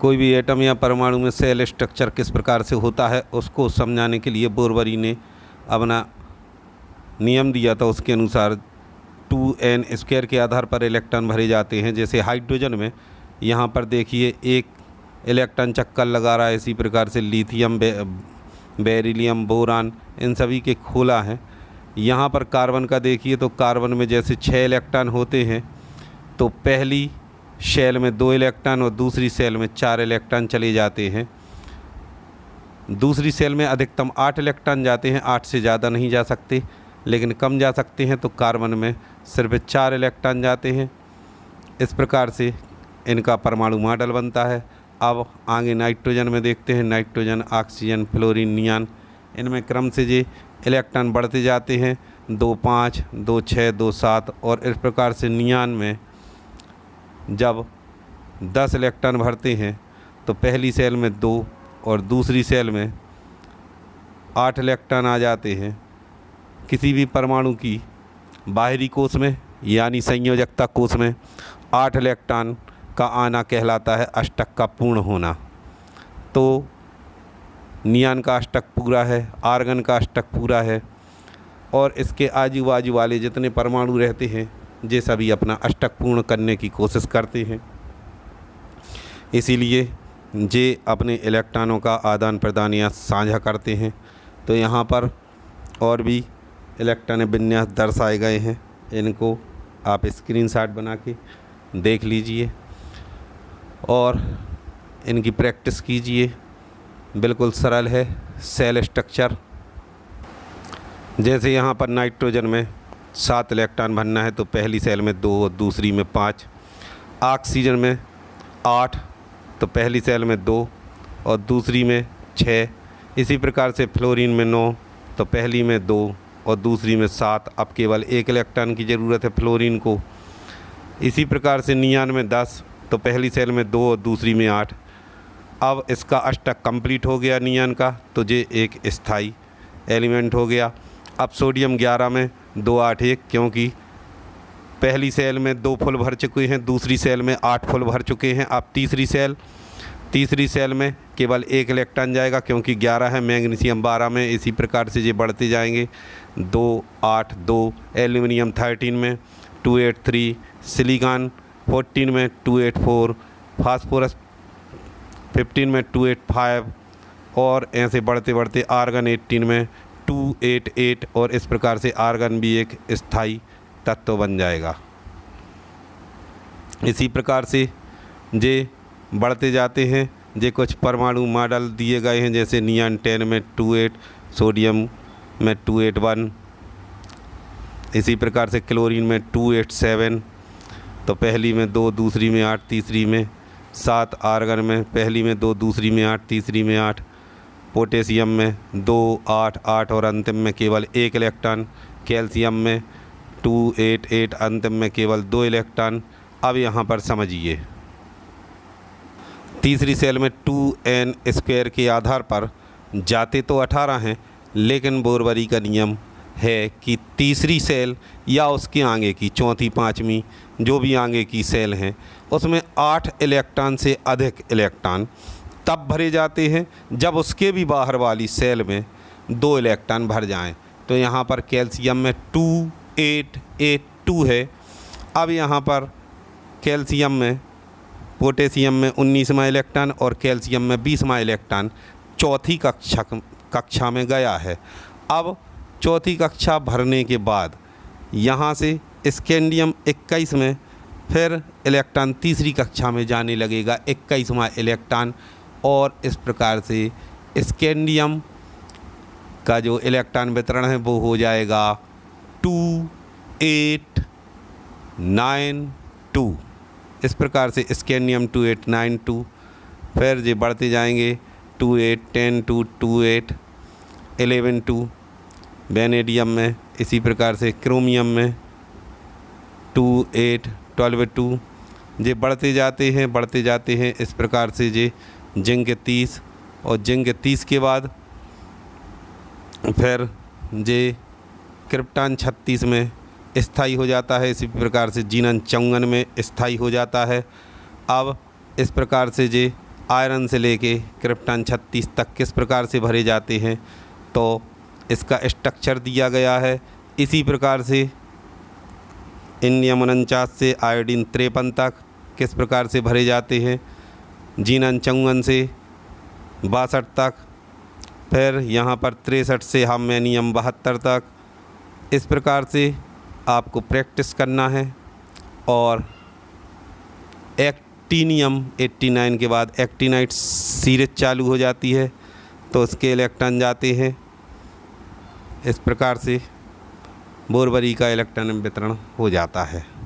कोई भी एटम या परमाणु में सेल स्ट्रक्चर किस प्रकार से होता है उसको समझाने के लिए बोरवरी ने अपना नियम दिया था। उसके अनुसार 2n² के आधार पर इलेक्ट्रॉन भरे जाते हैं। जैसे हाइड्रोजन में यहाँ पर देखिए एक इलेक्ट्रॉन चक्कर लगा रहा है, इसी प्रकार से लिथियम, बेरिलियम, बोरान, इन सभी के खोला है। यहाँ पर कार्बन का देखिए तो कार्बन में जैसे 6 इलेक्ट्रॉन होते हैं तो पहली शेल में 2 इलेक्ट्रॉन और दूसरी शेल में 4 इलेक्ट्रॉन चले जाते हैं। दूसरी शेल में अधिकतम 8 इलेक्ट्रॉन जाते हैं, 8 से ज़्यादा नहीं जा सकते, लेकिन कम जा सकते हैं। तो कार्बन में सिर्फ 4 इलेक्ट्रॉन जाते हैं। इस प्रकार से इनका परमाणु मॉडल बनता है। अब आगे नाइट्रोजन में देखते हैं। नाइट्रोजन, ऑक्सीजन, फ्लोरीन, नियान, इनमें क्रम से ये इलेक्ट्रॉन बढ़ते जाते हैं, 2 5, 2 6, 2 7 और इस प्रकार से नियान में जब 10 इलेक्ट्रॉन भरते हैं तो पहली सेल में 2 और दूसरी सेल में 8 इलेक्ट्रॉन आ जाते हैं। किसी भी परमाणु की बाहरी कोश में यानी संयोजकता कोश में 8 इलेक्ट्रॉन का आना कहलाता है अष्टक का पूर्ण होना। तो नियान का अष्टक पूरा है, आर्गन का अष्टक पूरा है और इसके आजू बाजू वाले जितने परमाणु रहते हैं ये सभी अपना अष्टक पूर्ण करने की कोशिश करते हैं। इसीलिए ये अपने इलेक्ट्रॉनों का आदान प्रदान या साझा करते हैं। तो यहाँ पर और भी इलेक्ट्रॉन विन्यास दर्शाए गए हैं, इनको आप स्क्रीनशॉट बना के देख लीजिए और इनकी प्रैक्टिस कीजिए। बिल्कुल सरल है सेल स्ट्रक्चर। जैसे यहाँ पर नाइट्रोजन में 7 इलेक्ट्रॉन भरना है तो पहली सेल में 2 और दूसरी में 5। ऑक्सीजन में 8 तो पहली सेल में 2 और दूसरी में 6। इसी प्रकार से फ्लोरीन में 9 तो पहली में 2 और दूसरी में 7। अब केवल 1 इलेक्ट्रॉन की ज़रूरत है फ्लोरीन को। इसी प्रकार से नियान में 10 तो पहली सेल में 2 और दूसरी में 8। अब इसका अष्टक कंप्लीट हो गया नियान का, तो ये एक स्थायी एलिमेंट हो गया। अब सोडियम 11 में 2 8 1, क्योंकि पहली सेल में 2 फुल भर चुके हैं, दूसरी सेल में 8 फुल भर चुके हैं। अब तीसरी सेल में केवल 1 इलेक्ट्रॉन जाएगा क्योंकि 11 है, मैग्नीशियम 12 में। इसी प्रकार से ये बढ़ते जाएंगे, 2 8 2, एल्यूमिनियम 13 में 2 8 3, सिलिकॉन 14 में 2 8 4, फास्फोरस 15 में 2 8 5 और ऐसे बढ़ते बढ़ते आर्गन 18 में 2 8 8 और इस प्रकार से आर्गन भी एक स्थायी तत्व बन जाएगा। इसी प्रकार से ये बढ़ते जाते हैं। ये कुछ परमाणु मॉडल दिए गए हैं, जैसे नियान 10 में 2 8, सोडियम में 2 8 1। इसी प्रकार से क्लोरीन में 2 8 7 तो पहली में 2, दूसरी में 8, तीसरी में 7। आर्गन में पहली में 2, दूसरी में 8, तीसरी में 8। पोटेशियम में 2 8 8 और अंतिम में केवल 1 इलेक्ट्रॉन। कैल्शियम में 2 8 8, अंतिम में केवल 2 इलेक्ट्रॉन। अब यहाँ पर समझिए, तीसरी सेल में 2n² के आधार पर जाते तो 18 हैं, लेकिन बोरवरी का नियम है कि तीसरी सेल या उसके आगे की चौथी पाँचवीं जो भी आगे की सेल हैं उसमें 8 इलेक्ट्रॉन से अधिक इलेक्ट्रॉन तब भरे जाते हैं जब उसके भी बाहर वाली सेल में 2 इलेक्ट्रॉन भर जाएं। तो यहाँ पर कैल्शियम में 2 8 8 2 है। अब यहाँ पर कैल्शियम में, पोटेशियम में 19वां इलेक्ट्रॉन और कैल्शियम में 20वां इलेक्ट्रॉन चौथी कक्षा में गया है। अब चौथी कक्षा भरने के बाद यहाँ से स्कैंडियम 21 में फिर इलेक्ट्रॉन तीसरी कक्षा में जाने लगेगा, 21वां इलेक्ट्रॉन। और इस प्रकार से स्कैंडियम का जो इलेक्ट्रॉन वितरण है वो हो जाएगा 2 8 9 2। इस प्रकार से स्कैंडियम 2 8 9 2। फिर ये बढ़ते जाएंगे 2 8 10 2 2 8 11 2। वेनेडियम में इसी प्रकार से, क्रोमियम में 2 8 12 2। ये बढ़ते जाते हैं इस प्रकार से। ये जिंक 30 और जिंक 30 के बाद फिर ये क्रिप्टॉन 36 में स्थायी हो जाता है। इसी प्रकार से जीनन 54 में स्थायी हो जाता है। अब इस प्रकार से ये आयरन से लेके क्रिप्टन 36 तक किस प्रकार से भरे जाते हैं, तो इसका स्ट्रक्चर दिया गया है। इसी प्रकार से इंडियम 49 से आयोडीन 53 तक किस प्रकार से भरे जाते हैं, जीनन 54 से 62 तक, फिर यहाँ पर 63 से हार्मोनियम 72 तक। इस प्रकार से आपको प्रैक्टिस करना है। और एक्टिनियम 89 के बाद एक्टिनाइट सीरीज चालू हो जाती है, तो उसके इलेक्ट्रॉन जाते हैं। इस प्रकार से बोरबरी का इलेक्ट्रॉन वितरण हो जाता है।